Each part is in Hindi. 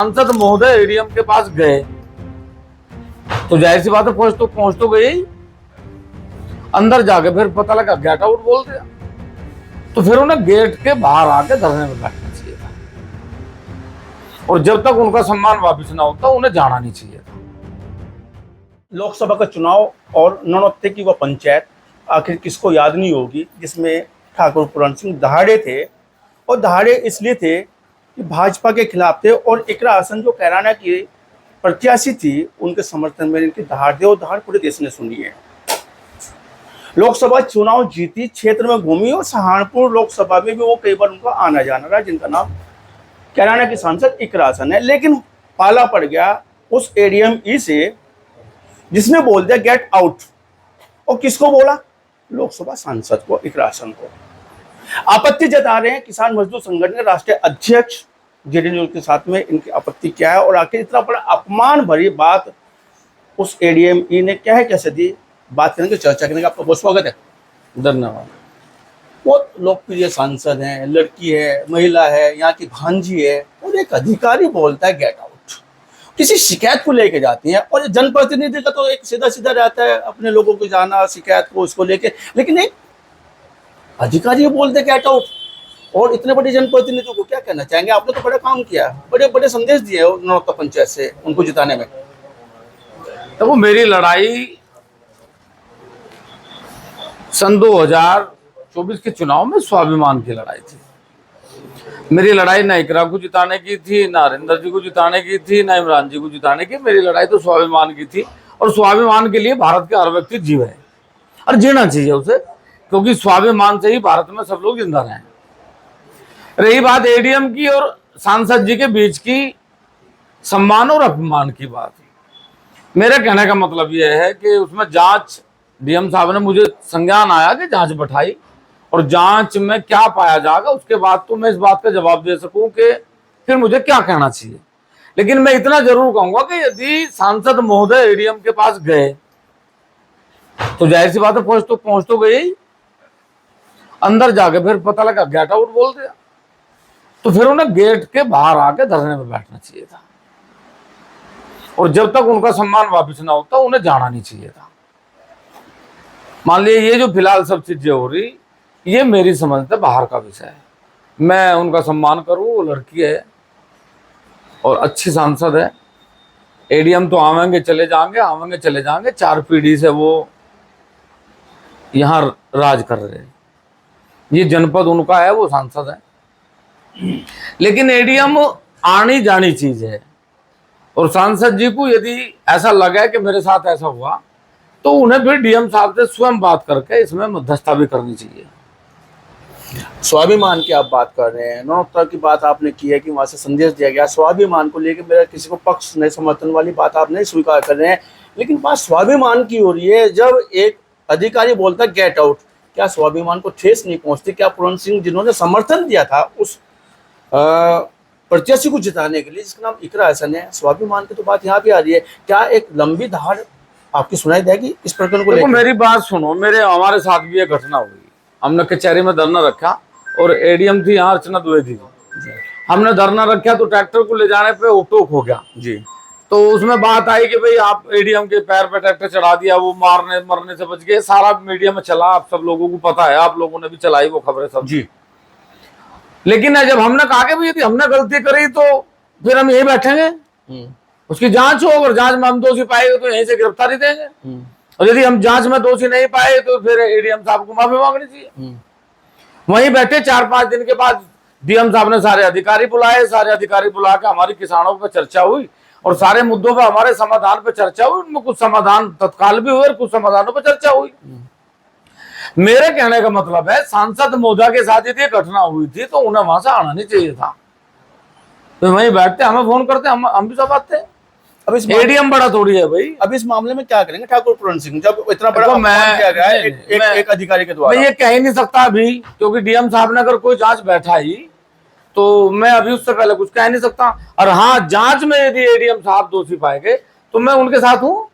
सांसद महोदय एडीएम के पास गए तो जाहिर सी बात है पहुंच तो गई। अंदर जाके फिर पता लगा गेट आउट बोल दिया, तो फिर उन्हें गेट के बाहर आके धरने में बैठना चाहिए था, और जब तक उनका सम्मान वापस ना होता उन्हें जाना नहीं चाहिए था। लोकसभा का चुनाव और नौनौते की वह पंचायत आखिर किसको याद नहीं होगी, जिसमें ठाकुर पूरन सिंह दहाड़े थे, और दहाड़े इसलिए थे कि भाजपा के खिलाफ थे, और इकरा हसन जो कैराना की प्रत्याशी थी उनके समर्थन में इनकी दहाड़ थे, और दहाड़ पूरे देश ने सुनी है। लोकसभा चुनाव जीती, क्षेत्र में घूमी, और सहारनपुर लोकसभा में भी वो कई बार उनका आना जाना रहा, जिनका नाम कैराना की सांसद इकरा हसन है। लेकिन पाला पड़ गया उस एडीएम ई से जिसने बोल दिया गेट आउट, और किसको बोला? लोकसभा सांसद को, इकरा हसन को। आपत्ति जता रहे हैं किसान मजदूर संगठन के राष्ट्रीय अध्यक्ष जेडी न्यूज के साथ में इनकी आपत्ति क्या है, और आखिर इतना बड़ा अपमान भरी बात उस एडीएम ई ने क्या है, कैसे दी, बात करने की चर्चा करने का आपका बहुत स्वागत है। धन्यवाद। बहुत लोकप्रिय सांसद हैं, लड़की है, महिला है, यहाँ की भांजी है, और एक अधिकारी बोलता है गेट आउट। किसी शिकायत को लेके जाती हैं, और जनप्रतिनिधि का तो एक सीधा सीधा रहता है अपने लोगों को जाना, शिकायत को उसको लेके, लेकिन एक अधिकारी बोलते गेट आउट, और इतने बड़े जनप्रतिनिधि को क्या कहना चाहेंगे? आपने तो बड़ा काम किया, बड़े बड़े संदेश दिए नौनौता पंचायत से उनको जिताने में। तो वो मेरी लड़ाई सन 2024 के चुनाव में स्वाभिमान की लड़ाई थी। मेरी लड़ाई ना इकरा को जिताने की थी, ना हरिंदर जी को जिताने की थी, ना इमरान जी को जिताने की। मेरी लड़ाई तो स्वाभिमान की थी, और स्वाभिमान के लिए भारत के हर व्यक्ति जीव है और जीना चाहिए उसे, क्योंकि स्वाभिमान से ही भारत में सब लोग जिंदा रहे। रही बात एडीएम की और सांसद जी के बीच की सम्मान और अपमान की बात, मेरे कहने का मतलब यह है कि उसमें जांच, डीएम साहब ने मुझे संज्ञान आया कि जांच बैठाई, और जांच में क्या पाया जाएगा उसके बाद तो मैं इस बात का जवाब दे सकूं कि फिर मुझे क्या कहना चाहिए। लेकिन मैं इतना जरूर कहूंगा कि यदि सांसद महोदय एडीएम के पास गए तो जाहिर सी बात है पहुंच तो गई। अंदर जाके फिर पता लगा गेट आउट बोल दिया, तो फिर उन्हें गेट के बाहर आके धरने में बैठना चाहिए था, और जब तक उनका सम्मान वापस ना होता उन्हें जाना नहीं चाहिए था। मान लीजिए ये जो फिलहाल सब चीजें हो रही, ये मेरी समझ से बाहर का विषय है। मैं उनका सम्मान करूं, वो लड़की है और अच्छी सांसद है। एडीएम तो आवेंगे चले जाएंगे, 4 पीढ़ी से वो यहाँ राज कर रहे हैं, ये जनपद उनका है, वो सांसद है। लेकिन एडीएम आनी जानी चीज है, और सांसद जी को यदि ऐसा लगा कि मेरे साथ ऐसा हुआ तो उन्हें फिर डीएम साहब से स्वयं बात करके इसमें मध्यस्थता भी करनी चाहिए। स्वाभिमान की आप बात कर रहे हैं, नौनौता की बात आपने की है कि वहां से संदेश दिया गया, स्वाभिमान को लेकर मेरा किसी को पक्ष नहीं, समर्थन वाली बात आप नहीं स्वीकार कर रहे हैं, लेकिन बात स्वाभिमान की हो रही है। जब एक अधिकारी बोलता है गेट आउट, क्या स्वाभिमान को ठेस नहीं पहुंचती? क्या पूरन सिंह जिन्होंने समर्थन दिया था उस प्रत्याशी को जिताने के लिए, जिसका नाम इकरा हसन है, स्वाभिमान की तो बात यहाँ पे आ रही है, क्या एक लंबी दहाड़ आपकी सुनाई देगी इस प्रकरण को लेकर? मेरी बात सुनो, हमारे साथ भी ये घटना हुई। हमने कचहरी में धरना रखा, और एडीएम थी यहाँ अर्चना द्विवेदी, हमने धरना रखा तो ट्रैक्टर को ले जाने पे उठोक हो गया जी। तो उसमें बात आई कि भाई आप एडीएम के पैर पे ट्रैक्टर चढ़ा दिया, वो मरने से बच गए। सारा मीडिया में चला, आप सब लोगों को पता है, आप लोगों ने भी चलाई वो खबरें सब जी। लेकिन जब हमने कहा कि भाई यदि हमने गलती करी तो फिर हम यही बैठेंगे, उसकी जांच हो, अगर जांच में हम दोषी पाएंगे तो यहीं से गिरफ्तारी देंगे, और यदि हम जांच में दोषी नहीं पाए तो फिर एडीएम साहब को माफी मांगनी चाहिए। वहीं बैठे 4-5 दिन के बाद डीएम साहब ने सारे अधिकारी बुला के हमारी किसानों पर चर्चा हुई, और सारे मुद्दों पर हमारे समाधान पर चर्चा हुई। उनमें कुछ समाधान तत्काल भी हुए और कुछ समाधानों पर चर्चा हुई। मेरे कहने का मतलब है, सांसद महोदय के साथ यदि घटना हुई थी तो उन्हें वहां से आना नहीं चाहिए था, तो वहीं बैठते, हमें फोन करते, हम भी सब आते। अब इस एडीएम बड़ा थोड़ी है भाई। अब इस मामले में क्या करेंगे ठाकुर पूरन सिंह, जब इतना बड़ा अपमान किया गया है एक अधिकारी के द्वारा? मैं ये कह ही नहीं सकता अभी, क्योंकि डीएम साहब ने अगर कोई जांच बैठाई तो मैं अभी उससे पहले कुछ कह नहीं सकता। और हाँ, जांच में यदि एडीएम साहब दोषी पाए गए तो मैं उनके साथ हूँ,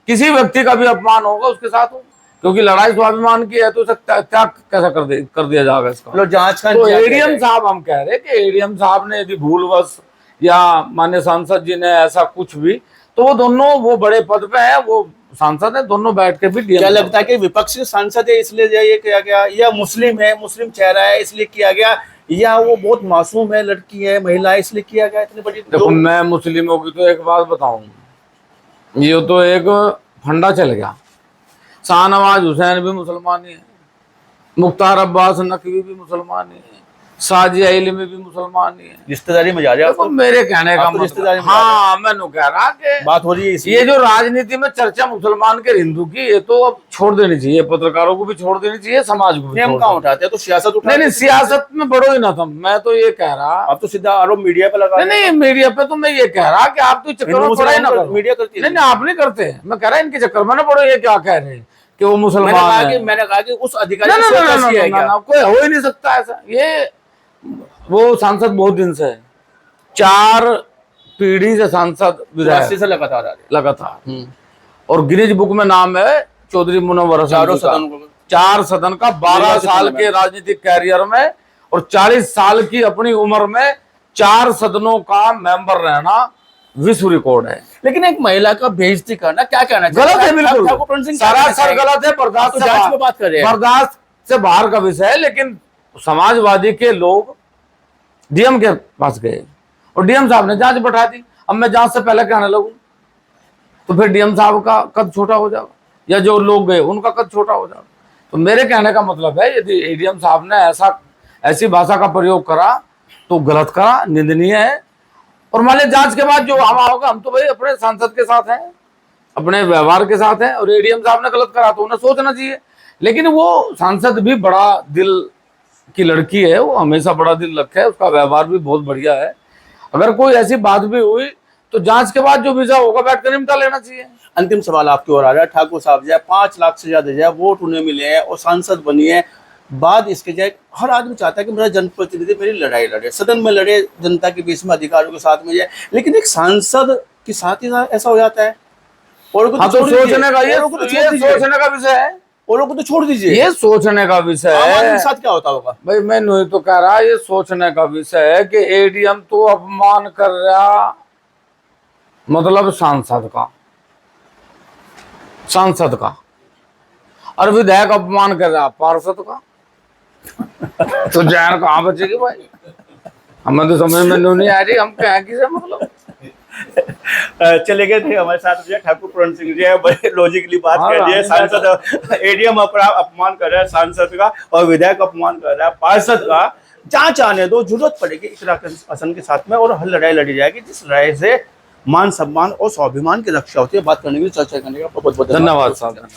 किसी व्यक्ति का भी अपमान होगा उसके साथ हूँ, क्योंकि लड़ाई स्वाभिमान की है, तो उसे त्याग कैसा कर दिया जाएगा इसका? जांच का तो एडीएम साहब, हम कह रहे कि एडीएम साहब ने यदि भूलवश या माननीय सांसद जी ने ऐसा कुछ भी, तो वो दोनों वो बड़े पद पे है, वो सांसद है, दोनों बैठ के भी क्या डीएम लगता है कि विपक्ष के सांसद है इसलिए ये किया गया, या मुस्लिम है, मुस्लिम चेहरा है इसलिए किया गया, या वो बहुत मासूम है, लड़की है, महिला है इसलिए किया गया? इतनी बड़ी देखो, मैं मुस्लिमों की तो एक बात बताऊं, ये तो एक फंडा चल गया। शाहनवाज हुसैन भी मुसलमान ही है, मुख्तार अब्बास नकवी भी मुसलमान ही है, साजिया इल्मी भी मुसलमान ही है। रिश्तेदारी में जा रहे हैं आप देखो, तो? मेरे कहने का आप तो मतलब, रिश्तेदारी में हाँ, मैंने कह रहा कि बात हो रही है इसलिए। ये जो राजनीति में चर्चा मुसलमान के हिंदू की, ये तो अब छोड़ देनी चाहिए, पत्रकारों को भी छोड़ देनी चाहिए, समाज को भी नियम छोड़ कहाँ देनी उठाते हैं, तो सियासत चाहिए। उठाते नहीं, सियासत में बढ़ो ही ना तुम। मैं तो ये कह रहा, आप तो सीधा आरोप मीडिया पे लगा नहीं, मीडिया पे तो मैं ये कह रहा कि आप तो चक्कर में पड़ा ही ना करो। मीडिया करती है। नहीं, आप नहीं करते, मैं कह रहा इनके चक्कर में ना पड़ो। ये क्या कह रहे हैं कि वो मुसलमान है? मैंने कहा कि उस अधिकारी ना, की ना, सोच ना, ऐसी है ना, क्या? ना, कोई हो ही नहीं सकता ऐसा। ये वो सांसद बहुत दिन से है, 4 पीढ़ी से सांसद विधायक से लगातार आ रहे लगातार, और गिनीज बुक में नाम है चौधरी मुनव्वर हसन चारों जी का। सदन को 4 सदन का 12 साल के राजनीतिक कैरियर में और 40 साल की अपनी उम्र में 4 सदनों का मेंबर रहना विश्व रिकॉर्ड है। लेकिन एक महिला का बेइज्जती करना क्या कहना गलत है, बिल्कुल ठाकुर प्रणजीत सिंह क्या सरासर कहना गलत है। बर्दाश्त तो से जांच बाहर- में बात कर रहे हैं। बर्दाश्त से बाहर का विषय है। लेकिन समाजवादी के लोग डीएम के पास गए और डीएम साहब ने जांच बैठा दी। अब मैं जांच से पहले कहने लगूं तो फिर डीएम साहब का कद छोटा हो जाएगा, या जो लोग गए उनका कद छोटा हो जाएगा। तो मेरे कहने का मतलब है, यदि एडीएम साहब ने ऐसी भाषा का प्रयोग करा तो गलत करा, निंदनीय है। और मान लीजिए जांच के बाद जो हवा होगा, हम तो भाई अपने सांसद के साथ हैं, अपने व्यवहार के साथ हैं, और एडीएम साहब ने गलत करा तो उन्हें सोचना चाहिए। लेकिन वो सांसद भी बड़ा दिल की लड़की है, वो हमेशा बड़ा दिल रखे है, उसका व्यवहार भी बहुत बढ़िया है। अगर कोई ऐसी बात भी हुई तो जांच के बाद जो विषय होगा बैठ कर निपटा लेना चाहिए। अंतिम सवाल आपकी ओर आ रहा है। ठाकुर साहब जो 5 लाख से ज्यादा जो वोट उन्हें मिले हैं और सांसद बनी है, बाद इसके जाए हर आदमी चाहता है कि मेरा जनप्रतिनिधि मेरी लड़ाई लड़े, सदन में लड़े, जनता के बीच में, अधिकारियों के साथ में जाए। लेकिन एक सांसद के साथ ही ऐसा हो जाता है। और हाँ, तो सोचने का ये सोचने का विषय है। और लोगों को तो छोड़ दीजिए, ये सोचने का विषय आम आदमी है। के साथ क्या होता होगा? भाई मैं नहीं तो कह रहा, ये सोचने का विषय है कि एडीएम तो अपमान कर रहा, मतलब सांसद का, और विधायक अपमान कर रहा पार्षद का। तो जान कहाँ बचेगी भाई? हमें तो समझ में नहीं आ रही, हम क्या किसे मतलब। चले गए थे हमारे साथ जो ठाकुर प्रणजीत सिंह जी है, बड़े लॉजिकली बात हाँ, कर दिए। सांसद एडीएम अपमान कर रहा है सांसद का, और विधायक अपमान कर रहा है पार्षद का। जांच आने दो, जरूरत पड़ेगी इकरा हसन के साथ में, और हर लड़ाई लड़ी जाएगी जिस लड़ाई से मान सम्मान और स्वाभिमान की रक्षा होती है। बात करने के लिए, चर्चा करने का बहुत बहुत धन्यवाद साहब।